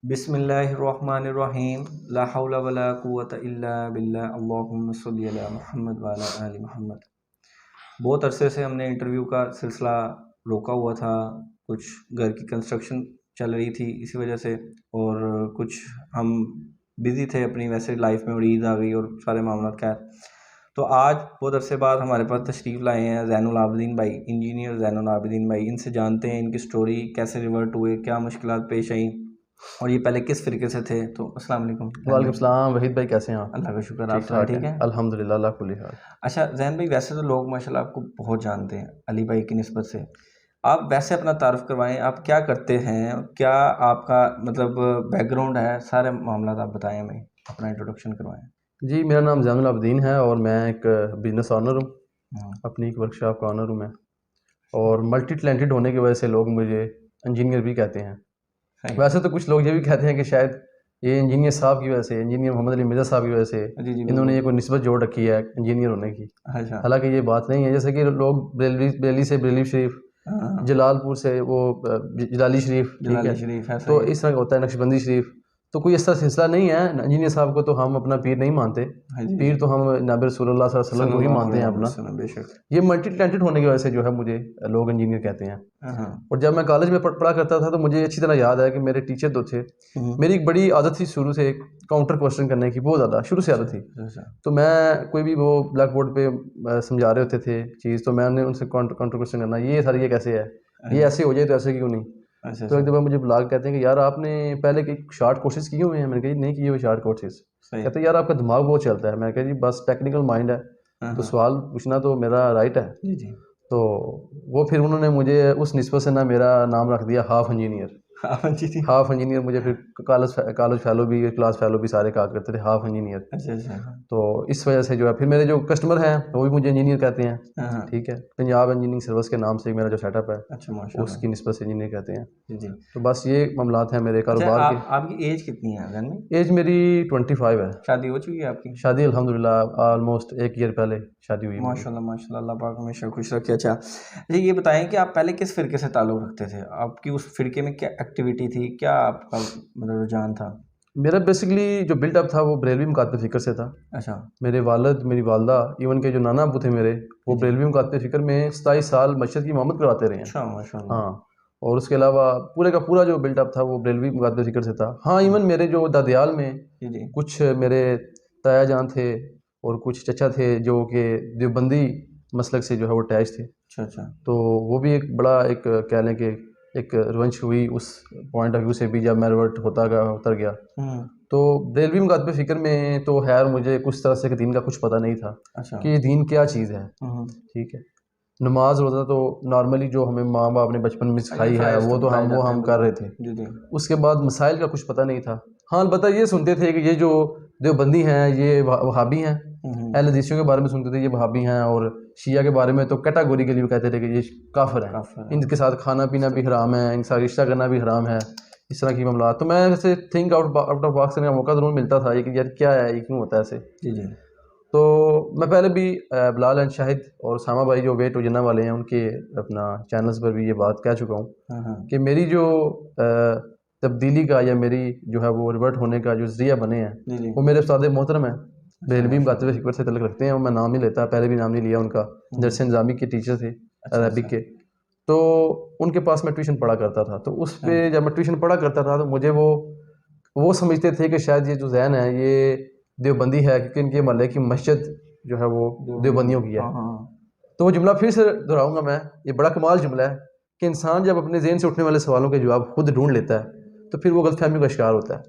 بسم اللہ الرحمن الرحیم لا حول ولا قوة الا باللہ اللہم صلی علی محمد وعلی آل محمد۔ بہت عرصے سے ہم نے انٹرویو کا سلسلہ روکا ہوا تھا، کچھ گھر کی کنسٹرکشن چل رہی تھی اسی وجہ سے، اور کچھ ہم بزی تھے اپنی ویسے لائف میں، اور عید آ گئی اور سارے معاملات خیر۔ تو آج بہت عرصے بعد ہمارے پاس تشریف لائے ہیں زین العابدین بھائی، انجینئر زین العابدین بھائی۔ ان سے جانتے ہیں ان کی سٹوری کیسے ریورٹ ہوئے، کیا مشکلات پیش آئیں، اور یہ پہلے کس فرقے سے تھے۔ تو السلام علیکم۔ وعلیکم السلام وحید بھائی، کیسے ہیں آپ؟ اللہ کا شکر، آپ سب ٹھیک ہیں؟ الحمدللہ، اللہ کل حال۔ اچھا زین بھائی، ویسے تو لوگ ماشاءاللہ آپ کو بہت جانتے ہیں علی بھائی کی نسبت سے، آپ ویسے اپنا تعارف کروائیں، آپ کیا کرتے ہیں، کیا آپ کا مطلب بیک گراؤنڈ ہے، سارے معاملات آپ بتائیں، ہمیں اپنا انٹروڈکشن کروائیں۔ جی، میرا نام زین العابدین ہے اور میں ایک بزنس آنر ہوں، اپنی ایک ورکشاپ کا آنر ہوں میں، اور ملٹی ٹیلنٹڈ ہونے کی وجہ سے لوگ مجھے انجینئر بھی کہتے ہیں۔ ویسے تو کچھ لوگ یہ بھی کہتے ہیں کہ شاید یہ انجینئر صاحب کی وجہ سے، انجینئر محمد علی مرزا صاحب کی وجہ سے انہوں نے یہ کوئی نسبت جوڑ رکھی ہے انجینئر ہونے کی، حالانکہ یہ بات نہیں ہے۔ جیسے کہ لوگ بریلی سے بریلی شریف، جلال پور سے وہ جلالی شریف، تو اس طرح کا ہوتا ہے، نقش بندی شریف، تو کوئی ایسا سلسلہ نہیں ہے۔ انجینئر صاحب کو تو ہم اپنا پیر نہیں مانتے، پیر تو ہم نبی رسول اللہ صلی اللہ علیہ وسلم کو ہی مانتے ہیں اپنا۔ بے شک یہ ملٹی ٹیلنٹڈ ہونے کی وجہ سے جو ہے مجھے لوگ انجینئر کہتے ہیں۔ اور جب میں کالج میں پڑھا کرتا تھا تو مجھے اچھی طرح یاد ہے کہ میرے ٹیچر جو تھے، میری ایک بڑی عادت تھی شروع سے کاؤنٹر کوسچن کرنے کی، بہت زیادہ شروع سے عادت تھی۔ تو میں کوئی بھی وہ بلیک بورڈ پہ سمجھا رہے ہوتے تھے چیز، تو میں نے ان سے کاؤنٹر کوسچن کرنا، یہ سر یہ کیسے ہے، یہ ایسے ہو جائے تو ایسے کیوں نہیں۔ تو ایک دفعہ مجھے بلا کے کہتے ہیں کہ یار آپ نے پہلے شارٹ کورسز کیے ہوئے ہیں؟ میں نے کہا نہیں کیے ہوئے شارٹ کورسز۔ کہتے ہیں یار آپ کا دماغ بہت چلتا ہے۔ میں نے کہا جی بس ٹیکنیکل مائنڈ ہے، تو سوال پوچھنا تو میرا رائٹ ہے۔ تو وہ پھر انہوں نے مجھے اس نسبت سے میرا نام رکھ دیا ہاف انجینئر۔ ہاف انجینئر مجھے پھر کالج فیلو بھی، کلاس فیلو بھی سارے کہا کرتے تھے ہاف انجینئر۔ تو اس وجہ سے جو ہے پھر میرے جو کسٹمر ہیں وہ بھی مجھے انجینئر کہتے ہیں، ٹھیک ہے، پنجاب انجینئرنگ سروس کے نام سے میرا جو سیٹ اپ ہے اس کی نسبت سے انجینئر کہتے ہیں۔ تو بس یہ معاملات ہیں میرے کاروبار کے۔ آپ کی ایج کتنی ہے؟ ایج میری 25 ہے۔ شادی ہو چکی ہے آپ کی؟ شادی الحمدللہ آلموسٹ 1 ایئر پہلے شادی ہوئی۔ ماشاءاللہ ماشاءاللہ، اللہ پاک ہمیشہ خوش رکھے۔ اچھا یہ بتائیں کہ آپ پہلے کس فرقے سے تعلق رکھتے تھے، آپ کی اس فرقے میں کیا ایکٹیویٹی تھی، کیا آپ کا مطلب رجحان تھا؟ میرا بیسکلی جو بلڈ اپ تھا وہ بریلوی مکاتب فکر سے تھا۔ اچھا، میرے والد، میری والدہ، ایون کے جو نانا ابو تھے میرے، وہ بریلوی مکاتب فکر میں 27 سال مسجد کی امامت کرواتے رہے ہیں۔ اچھا ماشاءاللہ۔ ہاں، اور اس کے علاوہ پورے کا پورا جو بلڈ اپ تھا وہ بریلوی مکاتب فکر سے تھا۔ ہاں، ایون میرے جو دادیال میں کچھ میرے تایا جان تھے اور کچھ چچا تھے جو کہ دیوبندی مسلک سے جو ہے وہ اٹیچ تھے۔ اچھا، تو وہ بھی ایک بڑا ایک کہہ لیں کہ ایک رونش ہوئی اس پوائنٹ آف ویو سے بھی، جب میں ریورٹ ہوتا اتر گیا۔ تو بریلوی مکاتب فکر میں تو خیر مجھے کچھ طرح سے کہ دین کا کچھ پتہ نہیں تھا کہ یہ دین کیا چیز ہے، ٹھیک ہے۔ نماز روزہ تو نارملی جو ہمیں ماں باپ نے بچپن میں سکھائی ہے وہ تو ہم کر رہے تھے۔ اس کے بعد مسائل کا کچھ پتہ نہیں تھا۔ ہاں، البتہ یہ سنتے تھے کہ یہ جو دیوبندی ہیں یہ وہابی ہیں، اہل حدیثیوں کے بارے میں سنتے تھے یہ وہابی ہیں، اور شیعہ کے بارے میں تو کیٹاگوری کے لیے کہتے تھے کہ یہ کافر ہیں، ان کے ساتھ کھانا پینا بھی حرام ہے، ان کے ساتھ رشتہ کرنا بھی حرام ہے، اس طرح کی معاملات۔ تو میں ایسے تھنک آؤٹ آف باکس کرنے کا موقع ضرور ملتا تھا کہ یار کیا ہے، یہ کیوں ہوتا ہے ایسے۔ تو میں پہلے بھی بلال اینڈ شاہد اور سامہ بھائی جو ویٹ وجنا والے ہیں ان کے اپنا چینلز پر بھی یہ بات کہہ چکا ہوں کہ میری جو تبدیلی کا یا میری جو ہے وہ ریورٹ ہونے کا جو ذریعہ بنے ہیں وہ میرے استاد محترم ہیں، بریلوی مکاتب فکر سے تعلق رکھتے ہیں، اور میں نام نہیں لیتا، پہلے بھی نام نہیں لیا ان کا، درس نظامی کے ٹیچر تھے عربک کے۔ تو ان کے پاس میں ٹیوشن پڑھا کرتا تھا، تو اس پہ جب میں ٹیوشن پڑھا کرتا تھا تو مجھے وہ سمجھتے تھے کہ شاید یہ جو زین ہے یہ دیوبندی ہے، کیونکہ ان کے محلے کی مسجد جو ہے وہ دیوبندیوں کی ہے۔ تو وہ جملہ پھر سے دہراؤں گا میں، یہ بڑا کمال جملہ ہے کہ انسان جب اپنے ذہن سے اٹھنے والے سوالوں کے جواب خود ڈھونڈ لیتا ہے تو پھر وہ غلط فہمی کا شکار ہوتا ہے۔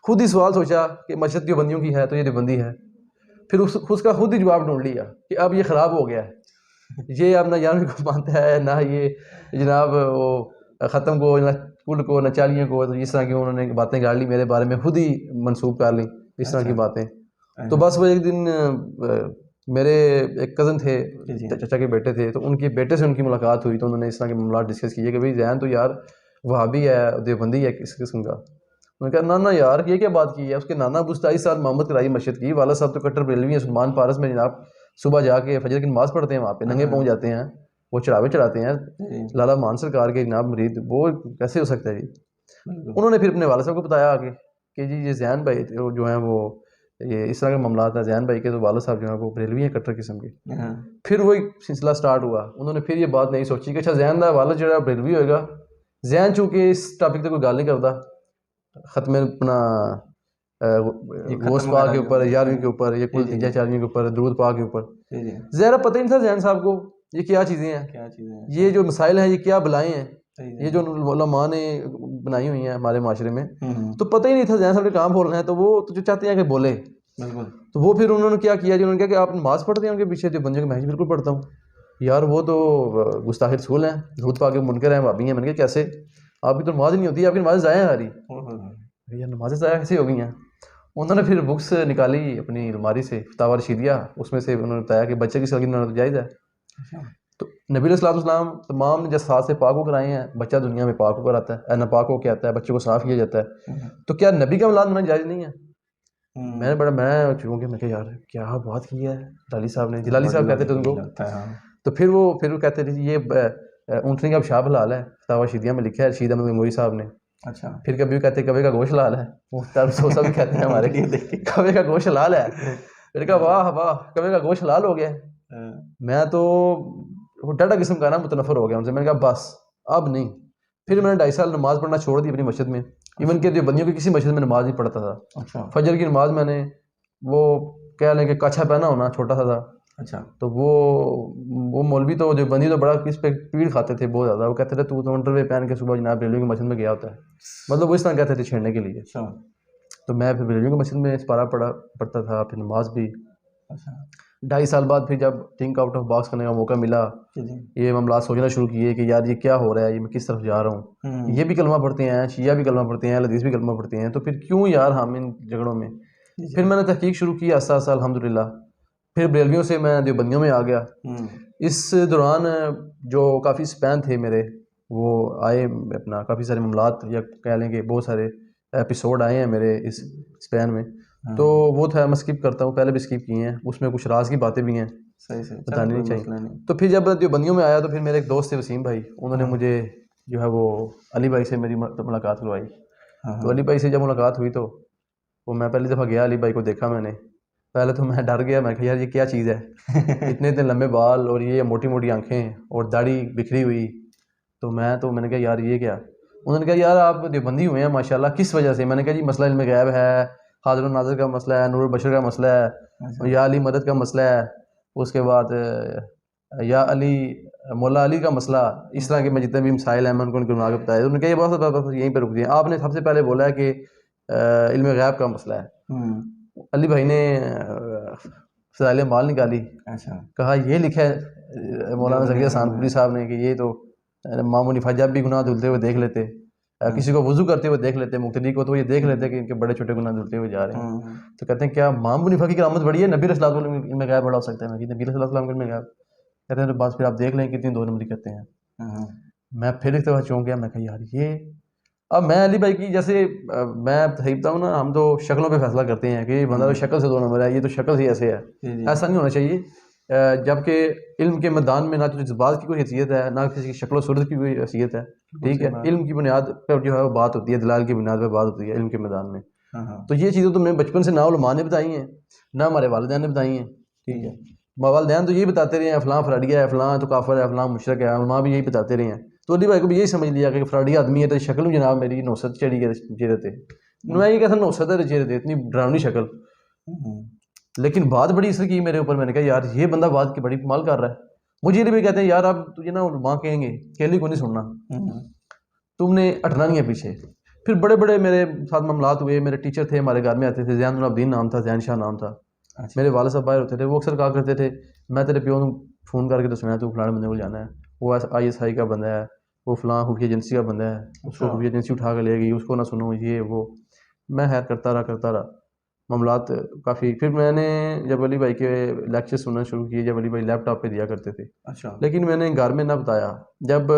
خود ہی سوال سوچا کہ مسجد دیوبندیوں کی ہے تو یہ دیوبندی ہے، پھر اس کا خود ہی جواب ڈھونڈ لیا کہ اب یہ خراب ہو گیا ہے، یہ اب نہ جانوی کو مانتا ہے، نہ یہ جناب وہ ختم کو، نہ کل کو، نہ چالیوں کو، تو اس طرح کی انہوں نے باتیں گاڑ لی میرے بارے میں، خود ہی منسوب کر لی اس طرح کی باتیں۔ تو بس وہ ایک دن میرے ایک کزن تھے، چچا کے بیٹے تھے، تو ان کے بیٹے سے ان کی ملاقات ہوئی، تو انہوں نے اس طرح کے معاملات ڈسکس کیے کہ بھائی زین تو یار وہابی ہے، دیوبندی ہے کس قسم کا۔ انہوں نے کہا نانا یار یہ کیا بات کی ہے، اس کے نانا ابو 27 سال محمد کرائی مسجد کی، والد صاحب تو کٹر بریلوی ہیں، سلمان پارس میں جناب صبح جا کے فجر کی نماز پڑھتے ہیں، وہاں پہ ننگے پاؤں جاتے ہیں، وہ چڑھاوے چڑھاتے ہیں، لالا مان سرکار کے جناب مرید، وہ کیسے ہو سکتا ہے جی؟ انہوں نے پھر اپنے والد صاحب کو بتایا آگے کہ جی یہ زین بھائی جو ہیں وہ یہ اس طرح کے معاملات ہیں. زین بھائی کے تو والد صاحب جو ہیں وہ بریلوی ہیں کٹر قسم کے. پھر وہی سلسلہ سٹارٹ ہوا. انہوں نے پھر یہ بات نہیں سوچی کہ اچھا زین کا والد جو ہے بریلوی ہوئے گا. زین چونکہ اس ٹاپک پہ کوئی گال نہیں کرتا, ختم اپنا غوث پاک کے اوپر, 11ویں کے اوپر, یہ کل 4ویں کے اوپر, درود پاک کے اوپر, ظاہر پتہ ہی نہیں تھا زین صاحب کو یہ کیا چیزیں ہیں, یہ جو مسائل ہیں یہ کیا بلائیں ہیں, یہ جو علماء نے بنائی ہوئی ہیں ہمارے معاشرے میں, تو پتہ ہی نہیں تھا زین صاحب نے کام بولنا ہے. تو وہ جو چاہتے ہیں کہ بولے, تو وہ پھر انہوں نے کیا کیا جی, انہوں نے کہا کہ آپ نماز پڑھتے ہیں ان کے پیچھے. جو بندے کو میں بالکل پڑھتا ہوں یار, وہ تو گستاخ رسول ہیں, درود پاک کے منکر ہیں, بھابی ہیں. میں نے کہا کیسے, آپ کی تو نماز نہیں ہوتی, آپ کی نماز ضائع ہیں ساری. یار نمازیں ضائع کیسے ہو گئی ہیں. انہوں نے پھر بکس نکالی اپنی الماری سے, فتاوی رشیدیہ, اس میں سے انہوں نے بتایا کہ بچے کی سالگرہ منانا تو جائز ہے. تو نبی علیہ السلام تمام نے جس ہاتھ سے پاک ہو کر آئے ہیں, بچہ دنیا میں پاک ہو کر آتا ہے, ناپاک ہو کے آتا ہے, بچے کو صاف کیا جاتا ہے. تو کیا نبی کا اولاد منانا جائز نہیں ہے؟ میں چونکہ میں کہ یار کیا بات کی ہے جلالی صاحب نے. جلالی صاحب کہتے تھے ان کو. تو پھر وہ کہتے تھے یہ اونٹنی کا پیشاب حلال ہے, فتاوی رشیدیہ میں لکھا ہے رشید احمد گنگوئی صاحب نے. اچھا. پھر کبھی کہتے ہیں کوے کا گوشت حلال ہے, وہ سوسا بھی کہتے ہیں ہمارے, کوے کا گوشت حلال ہے. پھر کہا واہ واہ, کوے کا گوشت حلال ہو گیا. میں تو ڈاٹا قسم کا نا متنفر ہو گیا ان سے. میں نے کہا بس اب نہیں. پھر میں نے 2.5 سال نماز پڑھنا چھوڑ دی اپنی مسجد میں. ایون کہ دیوبندیوں کی کسی مسجد میں نماز نہیں پڑھتا تھا. فجر کی نماز میں نے وہ کہہ لیں کہ کاچھا پہنا ہونا چھوٹا سا تھا. اچھا. تو وہ مولوی تو دیوبندی تو بڑا کس پہ پیڑ کھاتے تھے بہت زیادہ. وہ کہتے تھے تو انڈر وے پہن کے صبح جناب بریلوی کی مسجد میں گیا ہوتا ہے, مطلب وہ اس طرح کہتے تھے چھیڑنے کے لیے. تو میں پھر بریلوی کی مسجد میں سپارہ پڑھتا تھا, پھر نماز بھی. 2.5 سال بعد پھر جب تھنک آؤٹ آف باکس کرنے کا موقع ملا, یہ معاملات سوچنا شروع کیے کہ یار یہ کیا ہو رہا ہے, یہ میں کس طرف جا رہا ہوں. یہ بھی کلمہ پڑھتے ہیں, شیعہ بھی کلمہ پڑھتے ہیں, حدیث بھی کلمہ پڑھتے ہیں, تو پھر کیوں یار ہم ان جھگڑوں میں. پھر میں نے تحقیق شروع کی آہستہ آہستہ الحمدللہ. پھر بریلویوں سے میں دیوبندیوں میں آ گیا. اس دوران جو کافی اسپین تھے میرے, وہ آئے اپنا کافی سارے معاملات, یا کہہ لیں کہ بہت سارے ایپیسوڈ آئے ہیں میرے اس اسپین میں. تو وہ تھا, میں اسکپ کرتا ہوں, پہلے بھی اسکپ کیے ہیں, اس میں کچھ راز کی باتیں بھی ہیں بتانی نہیں چاہیے. تو پھر جب دیوبندیوں میں آیا تو پھر میرے ایک دوست تھے وسیم بھائی, انہوں نے مجھے جو ہے وہ علی بھائی سے میری ملاقات کروائی. تو علی بھائی سے جب ملاقات ہوئی تو وہ میں پہلی دفعہ گیا, علی بھائی کو دیکھا میں نے. پہلے تو میں ڈر گیا, میں کہا یار یہ کیا چیز ہے, اتنے لمبے بال اور یہ موٹی موٹی آنکھیں اور داڑھی بکھری ہوئی. تو میں نے کہا یار یہ کیا. انہوں نے کہا یار آپ دیوبندی ہوئے ہیں ماشاءاللہ, کس وجہ سے. میں نے کہا جی مسئلہ علم غیب ہے, حاضر و ناظر کا مسئلہ ہے, نور البشر کا مسئلہ ہے, یا علی مدد کا مسئلہ ہے, اس کے بعد یا علی مولا علی کا مسئلہ. اس طرح کے میں جتنے بھی مسائل ہیں میں ان کو بنا کے بتایا. انہوں نے کہا یہ بس یہیں پہ رک دیا, آپ نے سب سے پہلے بولا ہے کہ علم غیب کا مسئلہ ہے. علی بھائی نے فضائل مال نکالی, کہا یہ لکھا ہے مولانا زکریا سانپوری صاحب نے کہ یہ تو امام حنیفہ جب بھی گناہ دھلتے ہوئے دیکھ لیتے, کسی کو وضو کرتے ہوئے دیکھ لیتے, مقتدی کو, تو یہ دیکھ لیتے کہ ان کے بڑے چھوٹے گناہ دھلتے ہوئے جا رہے ہیں. تو کہتے ہیں کیا امام حنیفہ کی کرامت بڑی ہے, نبی رسول اللہ علم غیب بڑا ہو سکتا ہے. میں نبی رسول اللہ علم غیب کہتے ہیں, تو بس پھر آپ دیکھ لیں کتنی 2 نمبری کرتے ہیں. میں پھر ایک دفعہ چونک گیا, میں کہا یار یہ. اب میں علی بھائی کی جیسے میں خریدتا ہوں نا, ہم تو شکلوں پہ فیصلہ کرتے ہیں کہ یہ بندہ تو شکل سے 2 نمبر ہے, یہ تو شکل سے ایسے ہے. ایسا نہیں ہونا چاہیے. جبکہ علم کے میدان میں نہ تو جذبات کی کوئی حیثیت ہے, نہ کسی کی شکل و صورت کی کوئی حیثیت ہے. ٹھیک ہے, علم کی بنیاد پر جو ہے وہ بات ہوتی ہے, دلائل کی بنیاد پر بات ہوتی ہے علم کے میدان میں. تو یہ چیزیں تو میں بچپن سے نہ علماء نے بتائی ہیں, نہ ہمارے والدین نے بتائی ہیں. ٹھیک ہے, والدین تو یہی بتاتے رہے ہیں فلاں فراڈیا ہے, فلاں تو کافر ہے, فلاں مشرک ہے, علماء بھی یہی بتاتے رہے ہیں. تو علی بھائی کو بھی یہی سمجھ لیا کہ فراڈی آدمی ہے, تو شکل بھی جناب میری نوست چڑھی ہے چہرے پہ. میں یہ کہتا نوست ہے چہرے پہ, اتنی ڈراؤنی شکل. لیکن بات بڑی اس کی میرے اوپر, میں نے کہا یار یہ بندہ بات کی بڑی کمال کر رہا ہے. مجھے علی بھائی کہتے ہیں یار اب تجھے نا علماء کہیں گے کہلی کو نہیں سننا, تم نے ہٹنا نہیں ہے پیچھے. پھر بڑے بڑے میرے ساتھ معاملات ہوئے. میرے ٹیچر تھے, ہمارے گھر میں آتے تھے, زین العابدین نام تھا, زین شاہ نام تھا. میرے والد صاحب باہر ہوتے تھے, وہ اکثر کہا کرتے تھے میں تیرے پیو کو فون کر کے تو سنا تو فلاں بندے کو جانا ہے, وہ ISI کا بندہ ہے, وہ فلاں خفیہ ایجنسی کا بندہ ہے, اس کو خفیہ ایجنسی اٹھا کے لے گئی, اس کو نہ سنو یہ وہ. میں خیر کرتا رہا معاملات کافی. پھر میں نے جب علی بھائی کے لیکچر سننا شروع کیے, جب علی بھائی لیپ ٹاپ پہ دیا کرتے تھے, لیکن میں نے گھر میں نہ بتایا. جب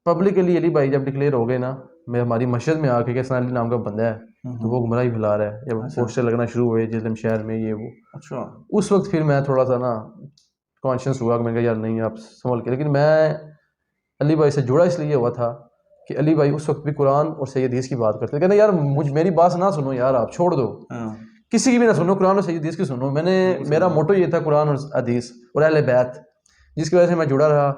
پبلکلی علی بھائی جب ڈکلیئر ہو گئے نا, میں ہماری مسجد میں آ کے کہ حسن علی نام کا بندہ ہے, تو وہ گمراہی پھیلا رہا ہے, جب پوسٹر لگنا شروع ہوئے جسلم شہر میں یہ وہ, اس وقت پھر میں تھوڑا سا نا کانشیس ہوا کہ میں کہا یار نہیں آپ سنبھل کے. لیکن میں علی بھائی سے جڑا اس لیے ہوا تھا کہ علی بھائی اس وقت بھی قرآن اور صحیح حدیث کی بات کرتے، کہنا یار میری بات نہ سنو یار، آپ چھوڑ دو، کسی کی بھی نہ سنو، قرآن اور صحیح حدیث کی سنو. میرا موٹو یہ تھا قرآن اور حدیث اور اہل بیت، جس کی وجہ سے میں جڑا رہا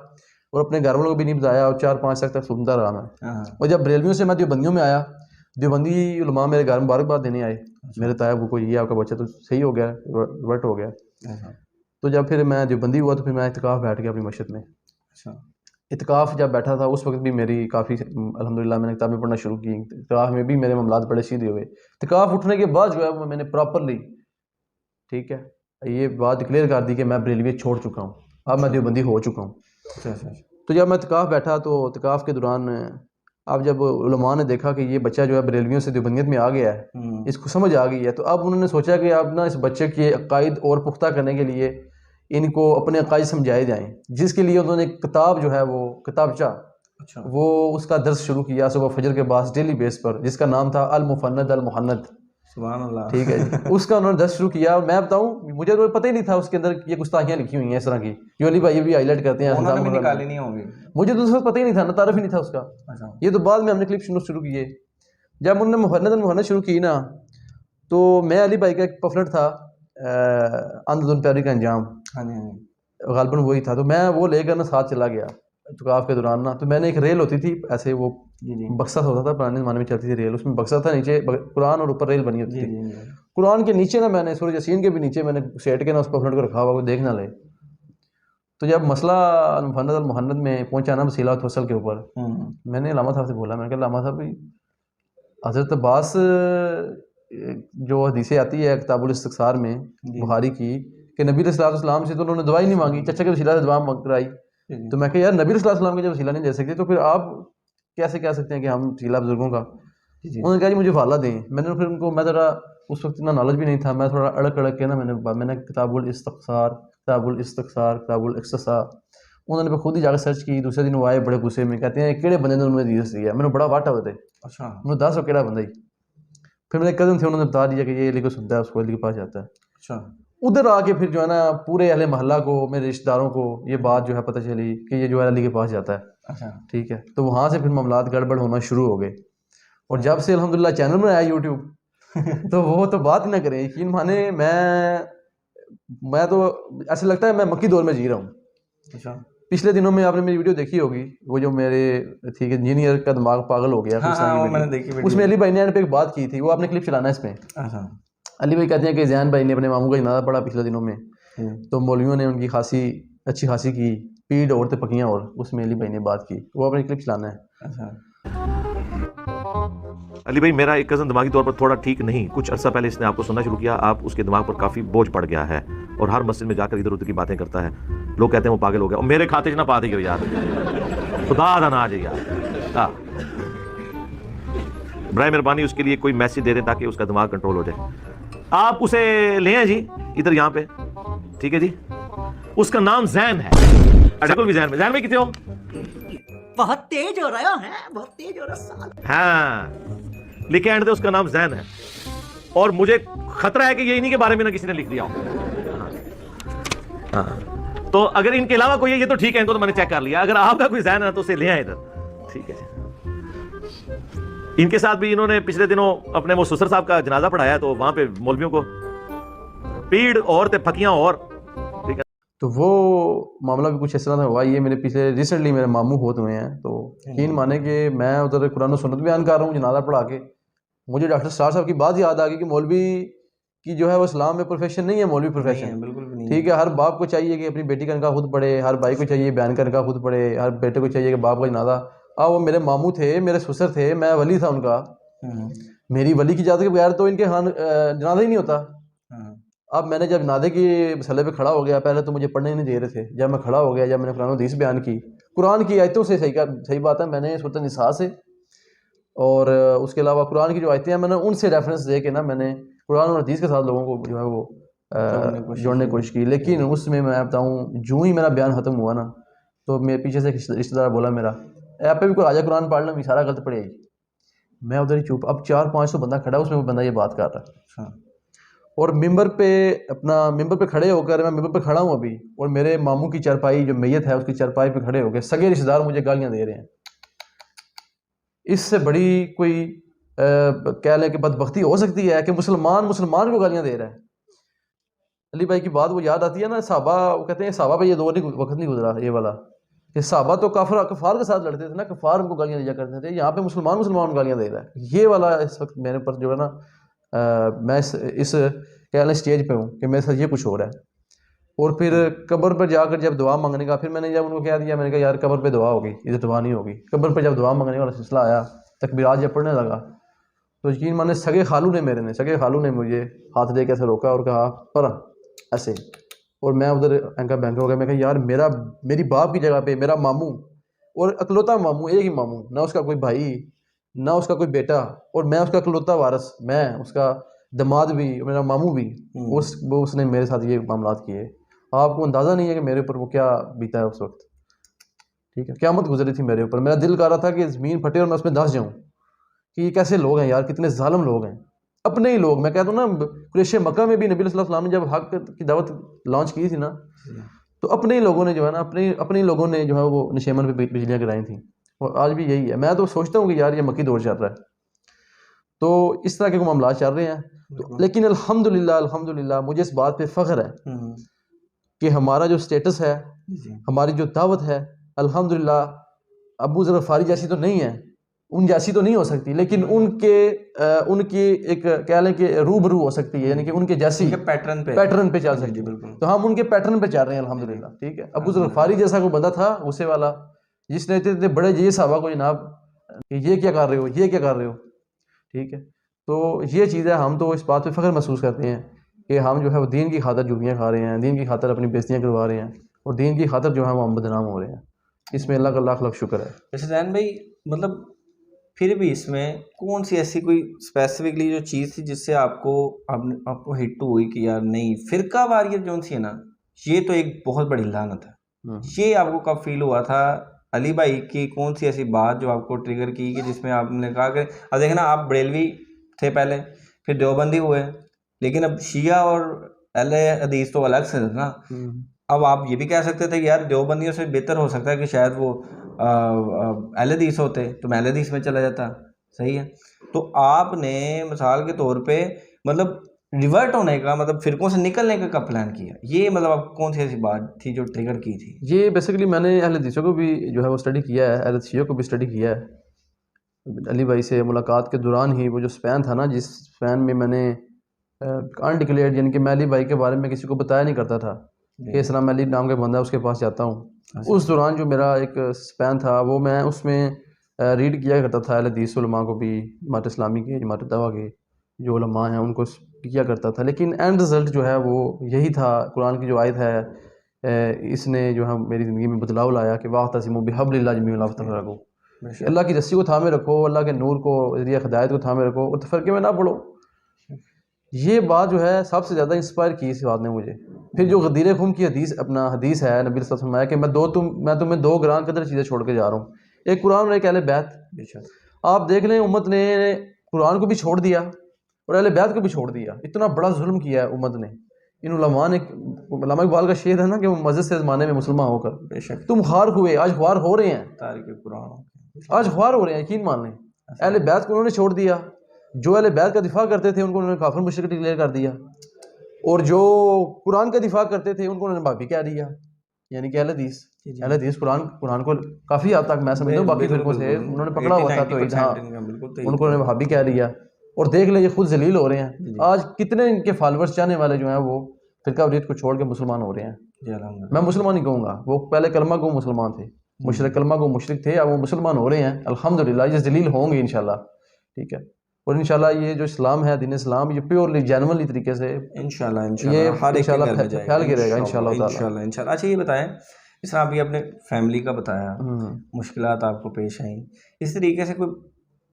اور اپنے گھر والوں کو بھی نہیں بتایا اور 4-5 تک سنتا رہا میں. اور جب بریلویوں سے میں دیوبندیوں میں آیا، دیوبندی علماء میرے گھر مبارکباد دینے آئے، میرے تایا کو یہ آپ کا بچہ تو صحیح ہو گیا، ریورٹ ہو گیا. تو جب پھر میں دیوبندی ہوا تو پھر میں اعتکاف بیٹھ گیا اپنی مسجد میں. اعتکاف جب بیٹھا تھا اس وقت بھی میری کافی الحمدللہ میں نے کتابیں پڑھنا شروع کی. اعتکاف میں بھی میرے معاملات بڑے سیدھے ہوئے. اعتکاف اٹھنے کے بعد جو ہے میں نے پراپرلی، ٹھیک ہے، یہ بات ڈکلیئر کر دی کہ میں بریلویت چھوڑ چکا ہوں، اب میں دیوبندی ہو چکا ہوں. تو جب میں اعتکاف بیٹھا تو اعتکاف کے دوران اب جب علماء نے دیکھا کہ یہ بچہ جو ہے بریلویوں سے دیوبندیت میں آ گیا ہے، اس کو سمجھ آ گئی ہے، تو اب انہوں نے سوچا کہ اب نا اس بچے کے عقائد اور پختہ کرنے کے لیے ان کو اپنے عقائد سمجھائے جائیں، جس کے لیے انہوں نے کتاب جو ہے وہ کتابچہ وہ اس کا درس شروع کیا صبح فجر کے بعد ڈیلی بیس پر، جس کا نام تھا المفند المحند. سبحان اللہ. ٹھیک ہے جی. اس کا انہوں نے درس شروع کیا. اور میں بتاؤں مجھے تو پتہ ہی نہیں تھا اس کے اندر یہ گستاخیاں لکھی ہوئی ہیں اس طرح کی جو علی بھائی یہ بھی ہائی لائٹ کرتے ہیں. انہوں نے بھی نکالی نہیں ہوگی، مجھے تو اس وقت پتہ ہی نہیں تھا، نہ تعارف ہی نہیں تھا اس کا. یہ تو بعد میں ہم نے کلپ شروع کیے. جب انہوں نے مفند المحند شروع کی نا، تو میں علی بھائی کا ایک پفلٹ تھا اندھدھن پیاری کا انجام، غالباً وہی تھا، تو میں وہ لے کر نا ساتھ چلا گیا اعتکاف کے دوران نا. تو میں نے ایک ریل ہوتی تھی ایسے، وہ بکسا ہوتا تھا پرانے زمانے میں چلتی تھی ریل، اس میں بکسا تھا، نیچے قرآن اور اوپر ریل بنی ہوتی تھی. قرآن کے نیچے نا میں نے سورہ یاسین کے بھی نیچے میں نے سیٹ کے نا اس پفلٹ کو رکھا ہوا، وہ دیکھ نہ لے. تو جب مسئلہ المفند المحند میں پہنچا نا وسیلہ توسل کے اوپر، میں نے علامہ صاحب سے بولا، میں نے کہا علامہ صاحب حضرت عباس جو حدیثیں آتی ہے کتاب الاستقصار میں بخاری کی کہ نبی علیہ السلام سے تو انہوں نے دعا ہی نہیں مانگی، چچا کے وسیلہ سے دعا کرائی. تو میں کہ یار نبی علیہ السلام کا جب وسیلہ نہیں دے سکتے تو پھر آپ کیسے کہہ سکتے ہیں کہ ہم وسیلہ بزرگوں کا. انہوں نے کہا جی مجھے حوالہ دیں. میں نے پھر ان کو، میں ذرا اس وقت اتنا نالج بھی نہیں تھا، میں تھوڑا اڑک کے نا میں نے کتاب الاستقصار، کتاب الاستقصار، کتاب الاقتصاء، انہوں نے خود ہی جا کے سرچ کی. دوسرے دن وہ آئے بڑے غصے میں، کہتے ہیں کہڑے بندے نے انہوں نے حدیث دیا. میں نے بڑا واٹا ہوتے، اچھا انہوں نے 10 کہڑا بندہ ہی. پھر میرے کزن تھے، انہوں نے بتا دیا کہ یہ علی کو سنتا ہے، اس کو علی کے پاس جاتا ہے. اچھا ادھر آ کے پھر جو ہے نا پورے اہل محلہ کو، میرے رشتہ داروں کو یہ بات جو ہے پتہ چلی کہ یہ جو ہے علی کے پاس جاتا ہے. اچھا ٹھیک ہے. تو وہاں سے پھر معاملات گڑبڑ ہونا شروع ہو گئے. اور جب سے الحمدللہ چینل میں آیا یوٹیوب تو وہ تو بات ہی نہ کریں. یقین مانے میں تو ایسا لگتا ہے میں مکی دور میں جی رہا ہوں. اچھا پچھلے دنوں میں آپ نے میری ویڈیو دیکھی ہوگی، وہ جو میرے ٹھیک ہے انجینئر کا دماغ پاگل ہو گیا، اس میں علی بھائی نے پہ ایک بات کی تھی، وہ آپ نے کلپ چلانا ہے اس میں. علی بھائی کہتے ہیں کہ زین بھائی نے اپنے ماموں کا جنازہ پڑھا پچھلے دنوں میں، تو مولویوں نے ان کی اچھی خاصی کی، پیڑ اور پکیاں، اور اس میں علی بھائی نے بات کی، وہ اپنے کلپ چلانا ہے. علی بھائی میرا ایک کزن دماغی طور پر تھوڑا ٹھیک نہیں، کچھ عرصہ پہلے اس نے آپ کو سننا شروع کیا، آپ اس کے دماغ پر کافی بوجھ پڑ گیا ہے اور ہر مسجد میں جا کر ادھر ادھر کی باتیں کرتا ہے. لوگ کہتے ہیں وہ پاگل ہو گیا. اور میرے کھاتے نہ پا دے گا یار، خدا دا نہ آ جائے یار. برائے مہربانی اس کے لیے کوئی میسج دے دیں تاکہ اس کا دماغ کنٹرول ہو جائے. آپ اسے لے ہیں جی ادھر یہاں پہ، ٹھیک ہے جی. اس کا نام زین ہے. بالکل بھی زین میں کتنے ہو؟ بہت تیز ہو رہا ہے، بہت تیز ہو رہا. ہاں لکھے اینڈ دے اس کا نام زین ہے. اور مجھے خطرہ ہے کہ یہ انہی کے بارے میں نہ کسی نے لکھ دیا ہو. ہاں تو اگر ان کے علاوہ کوئی ہے یہ تو ٹھیک ہے، ان کو تو میں نے چیک کر لیا. اگر آپ کا کوئی زین ہے تو اسے لے آئے ادھر، ٹھیک ہے. ان کے ساتھ بھی انہوں نے پچھلے دنوں اپنے وہ سسر صاحب کا جنازہ پڑھایا، تو وہاں پہ مولویوں کو پیڑ عورتیں پھکیاں اور ٹھیک ہے. تو وہ معاملہ بھی کچھ اس طرح ہوا. یہ میرے پیچھے ریسنٹلی میرے ماموں ہوتے ہوئے ہیں، تو یقین مانے کہ میں ادھر قرآن و سنت بیان کر رہا ہوں جنازہ پڑھا کے، مجھے ڈاکٹر سٹار صاحب کی بات یاد آ گئی کہ مولوی کی جو ہے وہ اسلام میں پروفیشن نہیں ہے، مولوی پروفیشن بالکل بھی نہیں. ٹھیک ہے. ہر باپ کو چاہیے کہ اپنی بیٹی کا نکاح خود پڑھے، ہر بھائی کو چاہیے بیان کا نکاح خود پڑھے، ہر بیٹے کو چاہیے کہ باپ کا جنازہ. وہ میرے ماموں تھے، میرے سسر تھے، میں ولی تھا ان کا. میری ولی کی اجازت کے بغیر تو ان کے جنازہ ہی نہیں ہوتا. اب میں نے جب جنازے کی مسئلے پہ کھڑا ہو گیا، پہلے تو مجھے پڑھنے نہیں دے رہے تھے. جب میں کھڑا ہو گیا، جب میں نے قرآن و حدیث بیان کی، قرآن کی آیتوں سے صحیح بات ہے، میں نے سورۃ النساء سے اور اس کے علاوہ قرآن کی جو آیتیں ہیں میں نے ان سے ریفرنس دے کے نا میں نے قرآن اور حدیث کے ساتھ لوگوں کو جو ہے وہ جوڑنے کی کوشش کی. لیکن اس میں بتاؤں جو ہی میرا بیان ختم ہوا نا، تو میرے پیچھے سے رشتہ دار بولا میرا، آپ پہ بھی کوئی راجہ قرآن پڑھ لیں، سارا غلط پڑھے. میں ادھر ہی چپ. اب 400-500 بندہ کھڑا ہے، اس میں وہ بندہ یہ بات کر رہا ہے. اور ممبر پہ کھڑے ہو کر، میں ممبر پہ کھڑا ہوں ابھی، اور میرے ماموں کی چارپائی جو میت ہے اس کی چارپائی پہ کھڑے ہو کے سگے رشتہ دار مجھے گالیاں دے رہے ہیں. اس سے بڑی کوئی کہہ لیں کہ بدبختی ہو سکتی ہے کہ مسلمان کو گالیاں دے رہا ہے. علی بھائی کی بات وہ یاد آتی ہے نا، صحابہ وہ کہتے ہیں صحابہ پہ یہ دور وقت نہیں گزرا یہ والا، کہ صحابہ تو کفار کے ساتھ لڑتے تھے نا، کفار ان کو گالیاں دیا کرتے تھے. یہاں پہ مسلمان کو گالیاں دے رہا ہے. یہ والا اس وقت میرے پر جو ہے نا میں اس کہہ لیں اسٹیج پہ ہوں کہ میرے ساتھ یہ کچھ ہو رہا ہے. اور پھر قبر پر جا کر جب دعا مانگنے کا، پھر میں نے جب ان کو کہہ دیا، میں نے کہا یار قبر پہ دعا ہوگی، ادھر دعا نہیں ہوگی. قبر پہ جب دعا مانگنے والا سلسلہ آیا، تکبیرات جب پڑھنے لگا، تو یقین مانے سگے خالو نے مجھے ہاتھ دے کے ایسے روکا اور کہا پر ایسے. اور میں ادھر اینکا بینکا ہو گیا. میں کہا یار میری باپ کی جگہ پہ میرا ماموں، اور اکلوتا ماموں، ایک ہی ماموں، نہ اس کا کوئی بھائی نہ اس کا کوئی بیٹا، اور میں اس کا اکلوتا وارث، میں اس کا دماد بھی، میرا ماموں بھی، اس نے میرے ساتھ یہ معاملات کیے. آپ کو اندازہ نہیں ہے کہ میرے اوپر وہ کیا بیتا ہے اس وقت. ٹھیک ہے، قیامت گزری تھی میرے اوپر. میرا دل کر رہا تھا کہ زمین پھٹے اور میں اس میں دھس جاؤں کہ یہ کیسے لوگ ہیں یار، کتنے ظالم لوگ ہیں. اپنے ہی لوگ، میں کہتا ہوں نا قریش مکہ میں بھی نبی صلی اللہ علیہ وسلم نے جب حق کی دعوت لانچ کی تھی نا، تو اپنے ہی لوگوں نے جو ہے نا اپنے ہی لوگوں نے جو ہے وہ نشیمن پہ بجلیاں گرائی تھیں. اور آج بھی یہی ہے. میں تو سوچتا ہوں کہ یار یہ مکی دور چل رہا ہے. تو اس طرح کے معاملات چل رہے ہیں. لیکن الحمدللہ مجھے اس بات پہ فخر ہے کہ ہمارا جو سٹیٹس ہے، ہماری جو دعوت ہے، الحمدللہ ابو ذر غفاری جیسی تو نہیں ہے، ان جیسی تو نہیں ہو سکتی، لیکن ان کی ایک کہہ لیں کہ روبرو ہو سکتی ہے، یعنی کہ ان کے جیسی پیٹرن پہ چل سکتی ہے. تو ہم ان کے پیٹرن پہ چل رہے ہیں الحمدللہ. ٹھیک ہے، ابو ذر غفاری جیسا کوئی بندہ تھا غصے والا، جس نے اتنے بڑے یہ صحابہ کو جناب کہ یہ کیا کر رہے ہو. ٹھیک ہے، تو یہ چیز ہے. ہم تو اس بات پہ فخر محسوس کرتے ہیں کہ ہم جو ہے وہ دین کی خاطر جوگیاں کھا رہے ہیں، دین کی خاطر اپنی بےزتیاں کروا رہے ہیں، اور دین کی خاطر جو ہے وہ ہم بدنام ہو رہے ہیں. اس میں اللہ کا لاکھ لاکھ شکر ہے. ویسے زین بھائی مطلب پھر بھی اس میں کون سی ایسی کوئی اسپیسیفکلی جو چیز تھی جس سے آپ کو ہٹ ہوئی کہ یار نہیں، فرقہ واریت جو سی ہے نا، یہ تو ایک بہت بڑی لعنت ہے. یہ آپ کو کب فیل ہوا تھا؟ علی بھائی کی کون سی ایسی بات جو آپ کو ٹریگر کی کہ جس میں آپ نے کہا کہ اب دیکھنا آپ بریلوی تھے پہلے، پھر دیوبندی ہوئے، لیکن اب شیعہ اور اہل حدیث تو الگ سے نا. اب آپ یہ بھی کہہ سکتے تھے کہ یار دیوبندیوں سے بہتر ہو سکتا ہے کہ شاید وہ اہل حدیث ہوتے تو میں اہل حدیث میں چلا جاتا. صحیح ہے. تو آپ نے مثال کے طور پہ مطلب ریورٹ ہونے کا، مطلب فرقوں سے نکلنے کا کب پلان کیا؟ یہ مطلب آپ کون سی ایسی بات تھی جو ٹریگر کی تھی؟ یہ بیسیکلی میں نے اہل حدیثوں کو بھی جو ہے وہ اسٹڈی کیا ہے، اہل شیعہ کو بھی اسٹڈی کیا ہے. علی بھائی سے ملاقات کے دوران ہی وہ جو سپین تھا نا، جس سپین میں میں نے انڈکلیئرڈ، یعنی کہ میں علی بھائی کے بارے میں کسی کو بتایا نہیں کرتا تھا کہ اسلام علی نام کا بندہ اس کے پاس جاتا ہوں. اس دوران جو میرا ایک سپین تھا، وہ میں اس میں ریڈ کیا کرتا تھا اہل حدیث علماء کو بھی، جماعت اسلامی کے، جماعت دعویٰ کے جو علماء ہیں ان کو کیا کرتا تھا. لیکن اینڈ رزلٹ جو ہے وہ یہی تھا. قرآن کی جو آیت ہے اس نے جو ہے میری زندگی میں بدلاؤ لایا کہ واعتصموا بحبل اللہ جمیعا ولا تفرقوا. اللہ کی رسی کو تھامے رکھو، اللہ کے نور کو، ذریعہ ہدایت کو تھامے رکھو، اور تفرقے میں نہ پڑو. یہ بات جو ہے سب سے زیادہ انسپائر کی اس بات نے مجھے. پھر جو غدیر خم کی حدیث ہے نبی صلی اللہ علیہ وسلم کہ میں تمہیں دو گران قدر چیزیں چھوڑ کے جا رہا ہوں، ایک قرآن اور ایک اہل بیت. آپ دیکھ لیں امت نے قرآن کو بھی چھوڑ دیا اور اہل بیت کو بھی چھوڑ دیا. اتنا بڑا ظلم کیا ہے امت نے. ان علماء نے، علامہ اقبال کا شعر ہے نا کہ وہ مزے سے زمانے میں مسلمان ہو کر تم خوار ہوئے، آج خوار ہو رہے ہیں، تاریخ قرآن آج خوار ہو رہے ہیں. یقین مان لیں اہل بیت کو انہوں نے چھوڑ دیا. جو اہل بیت کا دفاع کرتے تھے ان کو انہوں نے کافر مشرک ڈکلیئر کر دیا، اور جو قرآن کا دفاع کرتے تھے ان کو انہوں نے بھابی کہہ دیا. یعنی کہ اہل حدیث قرآن کو کافی حد تک میں سمجھتا ہوں باقی فرقوں سے انہوں نے پکڑا ہوا تھا، تو ان کو انہوں نے بھابی کہہ دیا. اور دیکھ لیں یہ خود ذلیل ہو رہے ہیں. آج کتنے ان کے فالورز چاہنے والے جو ہیں وہ فرقہ واریت کو چھوڑ کے مسلمان ہو رہے ہیں. میں مسلمان نہیں کہوں گا، وہ پہلے کلمہ گو مسلمان تھے، مشرک کلمہ گو مشرک تھے، اب وہ مسلمان ہو رہے ہیں الحمدللہ. یہ ذلیل ہوں گے انشاءاللہ. ٹھیک ہے، اور انشاءاللہ یہ جو اسلام ہے، دین اسلام، یہ پیورلی جینوئنلی طریقے سے انشاءاللہ یہ ہر ایک پھیل کے رہے گا انشاءاللہ تعالی. انشاءاللہ. اچھا یہ بتائیں، اس طرح ابھی اپنے فیملی کا بتایا، مشکلات آپ کو پیش آئیں، اس طریقے سے کوئی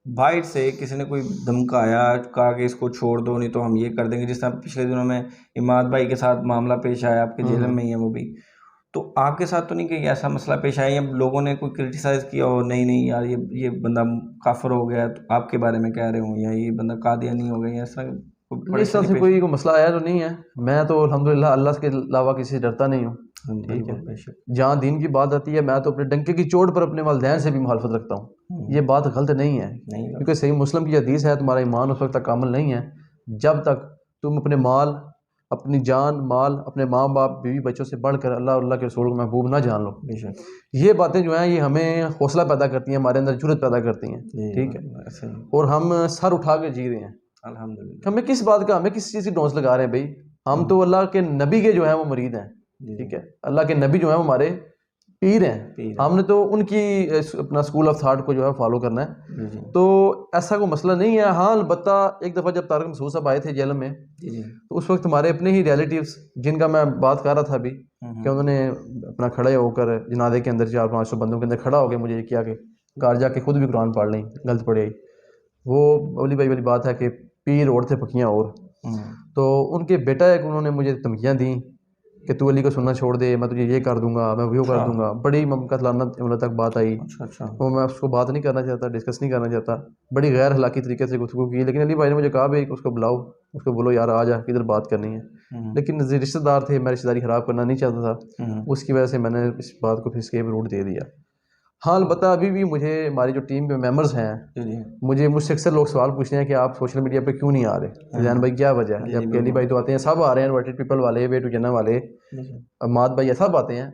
باہر سے کسی نے کوئی دھمکایا، کہا کہ اس کو چھوڑ دو نہیں تو ہم یہ کر دیں گے، جس طرح پچھلے دنوں میں اماد بھائی کے ساتھ معاملہ پیش آیا، آپ کے جیل میں ہی ہیں وہ بھی، تو آپ کے ساتھ تو نہیں کہ ایسا مسئلہ پیش آیا، یا لوگوں نے کوئی کرٹیسائز کیا ہو نہیں یار یہ بندہ کافر ہو گیا تو آپ کے بارے میں کہہ رہے ہوں، یا یہ بندہ قادیانی ہو گیا، اس طرح سے کوئی مسئلہ آیا تو نہیں ہے. میں تو الحمدللہ اللہ کے علاوہ کسی سے ڈرتا نہیں ہوں. ٹھیک ہے. جہاں دین کی بات آتی ہے میں تو اپنے ڈنکے کی چوٹ پر اپنے والدین سے بھی مخالفت رکھتا ہوں. یہ بات غلط نہیں ہے کیونکہ صحیح مسلم کی حدیث ہے تمہارا ایمان اس وقت تک کامل نہیں ہے جب تک تم اپنے مال، اپنی جان مال، اپنے ماں باپ بیوی بچوں سے بڑھ کر اللہ کے رسول کو محبوب نہ جان لو. یہ باتیں جو ہیں یہ ہمیں حوصلہ پیدا کرتی ہیں، ہمارے اندر جرأت پیدا کرتی ہیں. ٹھیک ہے. اور ہم سر اٹھا کے جی رہے ہیں الحمدللہ. ہمیں کس بات کا، ہمیں کس چیز کی ڈونس لگا رہے ہیں بھائی؟ ہم تو اللہ کے نبی کے جو ہیں وہ مرید ہیں. ٹھیک ہے. اللہ کے نبی جو ہیں وہ ہمارے پیر ہیں. ہم نے تو ان کی اپنا اسکول آف تھاٹ کو جو ہے فالو کرنا ہے. تو ایسا کوئی مسئلہ نہیں ہے. ہاں البتہ ایک دفعہ جب طارق مسعود صاحب آئے تھے جیل میں تو اس وقت ہمارے اپنے ہی ریلیٹیوز جن کا میں بات کر رہا تھا ابھی کہ انہوں نے اپنا کھڑے ہو کر جنازے کے اندر 400-500 بندوں کے اندر کھڑا ہو کے مجھے یہ کیا کہ گھر جا کے خود بھی قرآن پڑھ لیں، غلط پڑھے. وہ اولی بھائی والی بات ہے کہ پیر اور تھے پکیاں اور. تو ان کے بیٹا ایک انہوں نے مجھے دھمکیاں دیں کہ تو علی کو سننا چھوڑ دے، میں تجھے یہ کر دوں گا، میں وہ کر دوں گا. بڑی قتلانہ عملہ تک بات آئی. وہ میں اس کو بات نہیں کرنا چاہتا، ڈسکس نہیں کرنا چاہتا. بڑی غیر اخلاقی طریقے سے گفتگو کی. لیکن علی بھائی نے مجھے کہا بھائی اس کو بلاؤ، اس کو بولو یار آ جا کدھر بات کرنی ہے. لیکن رشتہ دار تھے، میں رشتہ داری خراب کرنا نہیں چاہتا تھا. اس کی وجہ سے میں نے اس بات کو پھر اسکیپ روٹ دے دیا. ہاں البتہ ابھی بھی مجھے ہماری جو ٹیم کے ممبرز ہیں مجھ سے اکثر لوگ سوال پوچھتے ہیں کہ آپ سوشل میڈیا پہ کیوں نہیں آ رہے؟ زین بھائی کیا وجہ ہے؟ جب کہ علی بھائی تو آتے ہیں، سب آ رہے ہیں، انورٹڈ پیپل والے، وے ٹو جنہ والے، ماد بھائی سب آتے ہیں.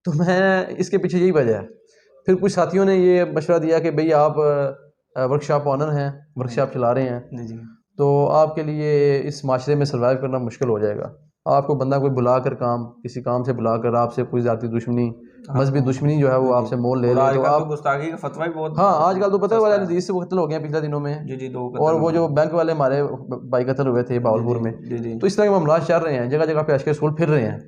تو میں اس کے پیچھے یہی وجہ ہے. پھر کچھ ساتھیوں نے یہ مشورہ دیا کہ بھئی آپ ورک شاپ آنر ہیں، ورک شاپ چلا رہے ہیں، تو آپ کے لیے اس معاشرے میں سروائیو کرنا مشکل ہو جائے گا. آپ کو بندہ کوئی بلا کر کسی کام سے بلا کر آپ سے کوئی ذاتی دشمنی، مذہبی دشمنی جو ہے وہ آپ سے مول لے لے تو آپ گستاخی کا فتویٰ بھی بہت. ہاں آج کل تو پتہ ہے والا حدیث سے وہ قتل ہو گئے ہیں پچھلے دنوں میں. اور وہ جو بینک والے ہمارے بھائی قتل ہوئے تھے باولپور میں. تو اس طرح کے معاملات چل رہے ہیں، جگہ جگہ پہ عشق رسول پھر رہے ہیں.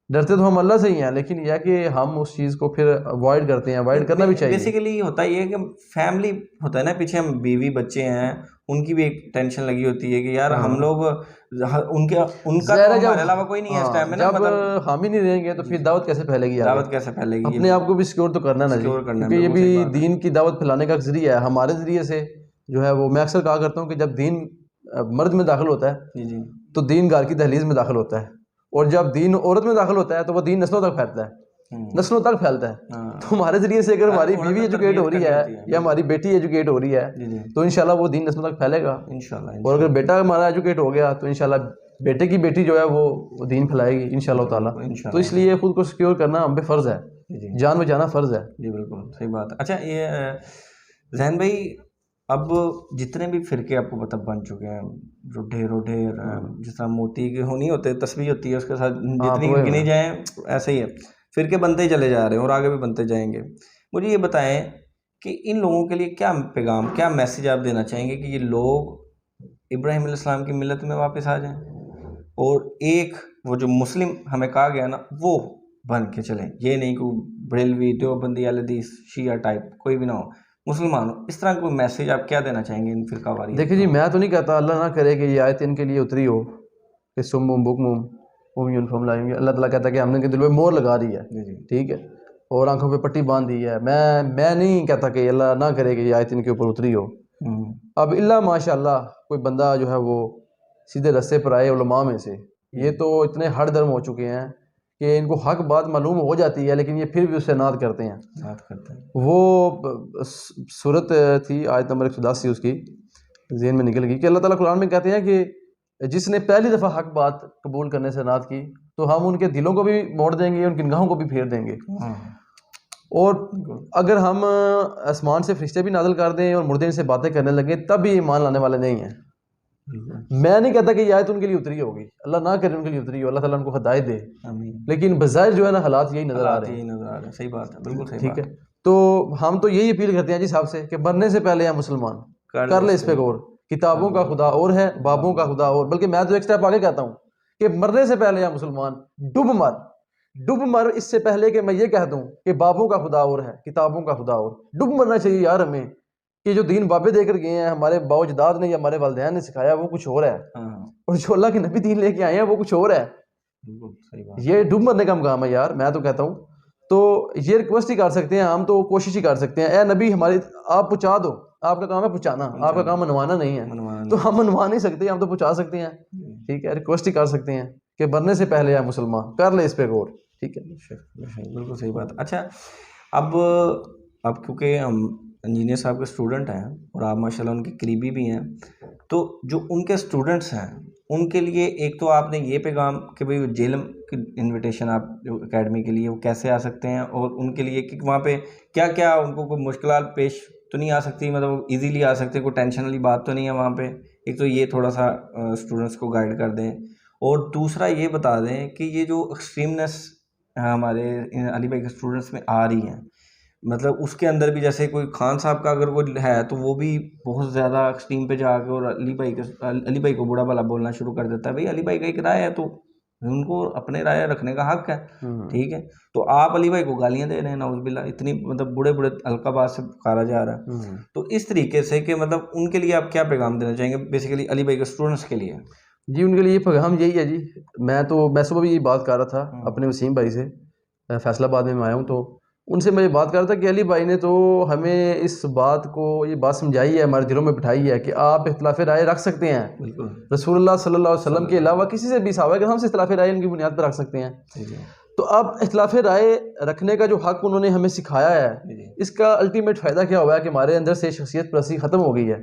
ڈرتے تو ہم اللہ سے ہی ہیں، لیکن یہ کہ ہم اس چیز کو پھر اوائڈ کرتے ہیں. اوائڈ کرنا بھی چاہیے. بیسیکلی ہوتا یہ ہے کہ فیملی ہوتا ہے نا، پیچھے ہم بیوی بچے ہیں، ان کی بھی ایک ٹینشن لگی ہوتی ہے کہ یار ہم لوگ ان کا ہمارے علاوہ کوئی نہیں ہے اس ٹائم میں. جب ہم ہی نہیں رہیں گے تو پھر دعوت کیسے پھیلے گی؟ دعوت کیسے پھیلے گی؟ اپنے آپ کو بھی سیکیور تو کرنا نا جی، کیونکہ یہ بھی دین کی دعوت پھیلانے کا ایک ذریعہ ہے. ہمارے ذریعے سے جو ہے وہ میں اکثر کہا کرتا ہوں کہ جب دین مرد میں داخل ہوتا ہے تو دین گھر کی دہلیز میں داخل ہوتا ہے، اور جب دین عورت میں داخل ہوتا ہے تو وہ دین نسلوں تک پھیلتا ہے، نسلوں تک پھیلتا ہے. تو ہمارے ذریعے سے اگر ہماری بیوی ایجوکیٹ ہو رہی ہے یا ہماری بیٹی ایجوکیٹ ہو رہی ہے تو انشاءاللہ وہ دین نسلوں تک پھیلے گا. اور اگر بیٹا ہمارا ایجوکیٹ ہو گیا تو انشاءاللہ بیٹے کی بیٹی جو ہے وہ دین پھیلائے گی انشاءاللہ تعالیٰ. تو اس لیے خود کو سیکیور کرنا ہم پہ فرض ہے، جان بچانا فرض ہے. جی بالکل صحیح بات ہے. اچھا یہ ذہن بھائی، اب جتنے بھی فرقے آپ کو پتہ بن چکے ہیں، جو ڈھیر جس طرح موتی کے نہیں ہوتے، تسبیح ہوتی ہے، اس کے ساتھ جتنی گنے جائیں ایسے ہی ہے، فرقے بنتے چلے جا رہے ہیں اور آگے بھی بنتے جائیں گے. مجھے یہ بتائیں کہ ان لوگوں کے لیے کیا پیغام، کیا میسیج آپ دینا چاہیں گے کہ یہ لوگ ابراہیم علیہ السلام کی ملت میں واپس آ جائیں اور ایک وہ جو مسلم ہمیں کہا گیا نا وہ بن کے چلیں؟ یہ نہیں کہ بریلوی، دیوبندی، اہل حدیث، شیعہ ٹائپ کوئی بھی نہ ہو، مسلمان ہو. اس طرح کوئی میسیج آپ کیا دینا چاہیں گے ان فرقہ واری؟ دیکھیں جی، میں تو نہیں کہتا، اللہ نہ کرے کہ یہ آیت ان کے لیے اتری ہو کہ سم بکم یونفارم لائیں گے. اللہ تعالیٰ کہتا ہے کہ ہم نے ان کے دل میں مور لگا دی ہے، ٹھیک ہے، اور آنکھوں پہ پٹی باندھ دی ہے. میں نہیں کہتا کہ اللہ نہ کرے کہ یہ آیت ان کے اوپر اتری ہو. اب اللہ ماشاء اللہ کوئی بندہ جو ہے وہ سیدھے رستے پر آئے علماء میں سے، یہ تو اتنے ہر درم ہو چکے ہیں کہ ان کو حق بات معلوم ہو جاتی ہے لیکن یہ پھر بھی اس سے ناد کرتے ہیں. وہ صورت تھی آیت نمبر 182 اس کی ذہن میں نکل گئی کہ اللہ تعالیٰ قرآن میں کہتے ہیں کہ جس نے پہلی دفعہ حق بات قبول کرنے سے ناد کی تو ہم ان کے دلوں کو بھی موڑ دیں گے، ان کی نگاہوں کو بھی پھیر دیں گے. اور اگر ہم آسمان سے فرشتے بھی نازل کر دیں اور مردے ان سے باتیں کرنے لگیں تب بھی ایمان لانے والے نہیں ہیں. میں نہیں کہتا کہ یہ آیت ان کے لیے اتری ہوگی، اللہ نہ کرے ان کے لیے اتری ہو، اللہ تعالیٰ ان کو ہدایت دے، لیکن بظاہر جو ہے نا حالات یہی نظر آ رہے ہیں. صحیح بات ہے، بالکل صحیح. ٹھیک ہے، تو ہم تو یہی اپیل کرتے ہیں جی صاحب سے کہ مرنے سے پہلے یا مسلمان کر لے اس پہ غور. کتابوں کا خدا اور ہے، بابوں کا خدا اور، بلکہ میں تو ایک سٹیپ آگے کہتا ہوں کہ مرنے سے پہلے یا مسلمان ڈب مر اس سے پہلے کہ میں یہ کہہ دوں کہ بابوں کا خدا اور ہے، کتابوں کا خدا اور. ڈب مرنا چاہیے یار ہمیں کہ جو دین بابے دے کر گئے ہیں، ہمارے باؤ اجداد نے یا ہمارے والدین نے سکھایا وہ کچھ اور ہے، اور جو اللہ کے نبی دین لے کے آئے ہیں وہ کچھ اور ہے. یہ ڈب مرنے کا مقام ہے یار. میں تو کہتا ہوں تو یہ ریکویسٹ ہی کر سکتے ہیں ہم، تو کوشش ہی کر سکتے ہیں، اے نبی ہماری آپ پہنچا دو. آپ کا کام ہے پہنچانا، آپ کا کام منوانا نہیں ہے. تو ہم منوا نہیں سکتے، ہم تو پہنچا سکتے ہیں. ٹھیک ہے، ریکویسٹ ہی کر سکتے ہیں کہ مرنے سے پہلے یا مسلمان کر لے اس پہ غور. ٹھیک ہے. بالکل صحیح بات. اچھا اب کیونکہ ہم انجینئر صاحب کے اسٹوڈنٹ ہیں اور آپ ماشاء اللہ ان کے قریبی بھی ہیں, تو جو ان کے اسٹوڈنٹس ہیں ان کے لیے ایک تو آپ نے یہ پیغام کہ بھئی جیلم کی انویٹیشن آپ جو اکیڈمی کے لیے وہ کیسے آ سکتے ہیں, اور ان کے لیے کہ وہاں پہ کیا کیا ان کو کوئی مشکلات پیش تو نہیں آ سکتی, مطلب ایزیلی آ سکتے, کوئی ٹینشن والی بات تو نہیں ہے وہاں پہ. ایک تو یہ تھوڑا سا اسٹوڈنٹس کو گائیڈ کر دیں, اور دوسرا یہ بتا دیں کہ یہ جو ایکسٹریمنس ہمارے علی بھائی کے اسٹوڈنٹس میں آ رہی ہیں, مطلب اس کے اندر بھی جیسے کوئی خان صاحب کا اگر کوئی ہے تو وہ بھی بہت زیادہ ایکسٹریم پہ جا کے اور علی بھائی کو برا بھلا بولنا شروع کر دیتا ہے. بھائی علی بھائی کا ایک رائے ہے تو ان کو اپنے رائے رکھنے کا حق ہے, ٹھیک ہے. تو آپ علی بھائی کو گالیاں دے رہے ہیں نعوذ باللہ, اتنی مطلب بڑے القابات سے پکارا جا رہا ہے. تو اس طریقے سے کہ مطلب ان کے لیے آپ کیا پیغام دینا چاہیں گے بیسیکلی علی بھائی کے اسٹوڈنٹس کے لیے؟ جی ان کے لیے پیغام یہی ہے جی, میں صبح بھی یہ بات کر رہا تھا اپنے وسیم بھائی سے, فیصل آباد میں آیا ہوں, تو ان سے میں یہ بات کر رہا تھا کہ علی بھائی نے تو ہمیں اس بات کو یہ بات سمجھائی ہے, ہمارے دلوں میں بٹھائی ہے کہ آپ اختلاف رائے رکھ سکتے ہیں. بالکل رسول اللہ صلی اللہ علیہ وسلم کے علاوہ کسی سے بھی صحابہ کرام سے اختلاف رائے ان کی بنیاد پر رکھ سکتے ہیں. تو اب اختلاف رائے رکھنے کا جو حق انہوں نے ہمیں سکھایا ہے, اس کا الٹیمیٹ فائدہ کیا ہوا ہے کہ ہمارے اندر سے شخصیت پرستی ختم ہو گئی ہے.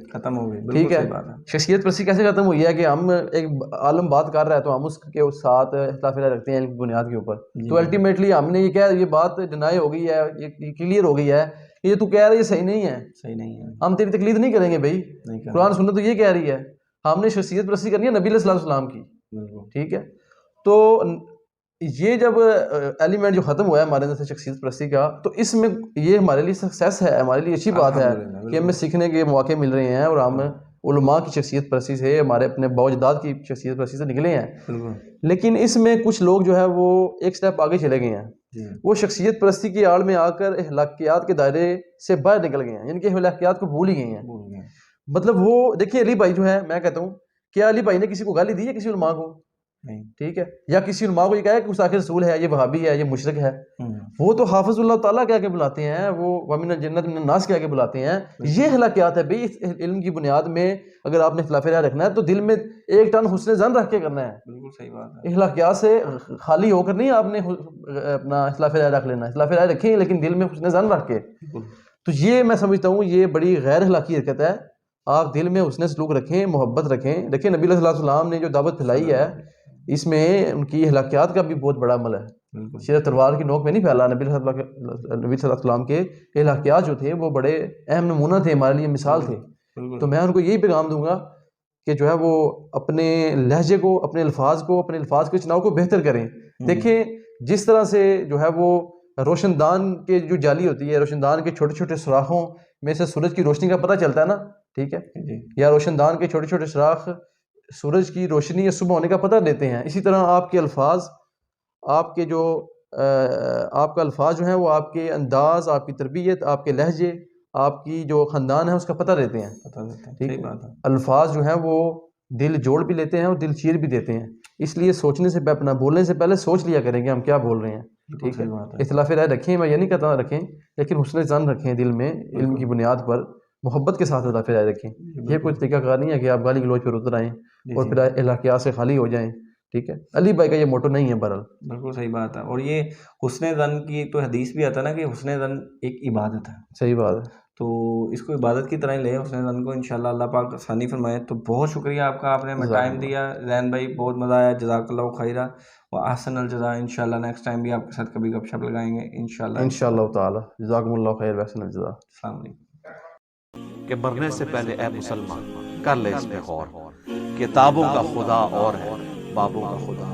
ٹھیک ہے, شخصیت پرستی کیسے ختم ہوئی ہے کہ ہم ایک عالم بات کر رہا ہے تو ہم اس کے ساتھ اختلاف رائے رکھتے ہیں ان کی بنیاد کے اوپر. تو الٹیمیٹلی ہم نے یہ کیا, یہ بات ڈینائی ہو گئی ہے, یہ کلیئر ہو گئی ہے کہ یہ تو کہہ رہا ہے یہ صحیح نہیں ہے, ہم تیری تقلید نہیں کریں گے بھائی. قرآن سنت تو یہ کہہ رہی ہے, ہم نے شخصیت پرستی کرنی ہے نبی علیہ السلام کی. ٹھیک ہے, تو یہ جب ایلیمنٹ جو ختم ہوا ہے ہمارے اندر سے شخصیت پرستی کا, تو اس میں یہ ہمارے لیے سکسیس ہے, ہمارے لیے اچھی بات ہے کہ ہمیں سیکھنے کے مواقع مل رہے ہیں, اور ہم علماء کی شخصیت پرستی سے, ہمارے اپنے باوجداد کی شخصیت پرستی سے نکلے ہیں. لیکن اس میں کچھ لوگ جو ہے وہ ایک سٹیپ آگے چلے گئے ہیں, وہ شخصیت پرستی کی آڑ میں آ کر اخلاقیات کے دائرے سے باہر نکل گئے ہیں, یعنی کہ اخلاقیات کو بھول ہی گئے ہیں. مطلب وہ دیکھیے علی بھائی جو ہے, میں کہتا ہوں کیا علی بھائی نے کسی کو گالی دی ہے کسی علماء کو؟ ٹھیک ہے, یا کسی علماء کو یہ کہا ہے کہ گستاخ رسول ہے, یہ وہابی ہے, یہ مشرک ہے. وہ تو حافظ اللہ تعالیٰ کہہ کے بلاتے ہیں, وہ ومن الجنت من الناس کہہ کے بلاتے ہیں. یہ اخلاقیات ہے بھائی, اس علم کی بنیاد میں اگر آپ نے اختلاف رائے رکھنا ہے تو دل میں ایک ٹن حسن ظن رکھ کے کرنا ہے. بالکل صحیح بات ہے. اخلاقیات سے خالی ہو کر نہیں آپ نے اپنا اختلاف رائے رکھ لینا. اختلاف رائے رکھیں لیکن دل میں حسن ظن رکھ کے. تو یہ میں سمجھتا ہوں یہ بڑی غیر اخلاقی حرکت ہے. آپ دل میں حسن سلوک رکھیں, محبت رکھیں. دیکھیں نبی علیہ السلام نے جو دعوت پھیلائی ہے اس میں ان کی اخلاقیات کا بھی بہت بڑا عمل ہے. صرف تلوار کی نوک میں نہیں پھیلا. نبی صلی اللہ علیہ وسلم کے اخلاقیات جو تھے وہ بڑے اہم نمونہ تھے, ہمارے لیے مثال تھے. تو میں ان کو یہی پیغام دوں گا کہ جو ہے وہ اپنے لہجے کو, اپنے الفاظ کے چناؤ کو بہتر کریں. دیکھیں جس طرح سے جو ہے وہ روشن دان کے جو جالی ہوتی ہے, روشن دان کے چھوٹے چھوٹے سوراخوں میں سے سورج کی روشنی کا پتہ چلتا ہے نا, ٹھیک ہے, یا روشن دان کے چھوٹے چھوٹے سوراخ سورج کی روشنی یا صبح ہونے کا پتہ دیتے ہیں. اسی طرح آپ کے الفاظ, آپ کے جو آپ کا الفاظ جو ہیں وہ آپ کے انداز, آپ کی تربیت, آپ کے لہجے, آپ کی جو خاندان ہے اس کا پتہ دیتے ہیں. ٹھیک ہے, الفاظ جو ہیں وہ دل جوڑ بھی لیتے ہیں اور دل چیر بھی دیتے ہیں. اس لیے سوچنے سے اپنا بولنے سے پہلے سوچ لیا کریں گے ہم کیا بول رہے ہیں. ٹھیک ہے, اختلاف رائے رکھیں, میں یہ نہیں کہتا رکھیں, لیکن حسن ظن رکھیں دل میں, علم کی بنیاد پر محبت کے ساتھ اختلاف رائے رکھیں. یہ کوئی طریقہ کار نہیں ہے کہ آپ گالی گلوچ پر اتر آئیں اور پھر اخلاقیات سے خالی ہو جائیں. ٹھیک ہے, علی بھائی کا یہ موٹو نہیں ہے بہرحال. بالکل صحیح بات ہے. اور یہ حسن ظن کی تو حدیث بھی آتا ہے نا کہ حسن ظن ایک عبادت ہے. صحیح بات ہے. تو اس کو عبادت کی طرح ہی لیں حسن ظن کو, انشاءاللہ اللہ پاک آسانی فرمائے. تو بہت شکریہ آپ کا, آپ نے ہمیں ٹائم دیا. زین بھائی بہت مزہ آیا, جزاک اللہ خیرہ و احسن الجزاء. انشاءاللہ نیکسٹ ٹائم بھی آپ کے ساتھ کبھی گپ شپ لگائیں گے انشاءاللہ تعالی. جزاکم اللہ خیر و احسن الجزاء. السلام علیکم. کہ مرنے سے پہلے اے مسلمان کر لے اس پہ غور, کتابوں کا خدا اور ہے بابوں کا خدا.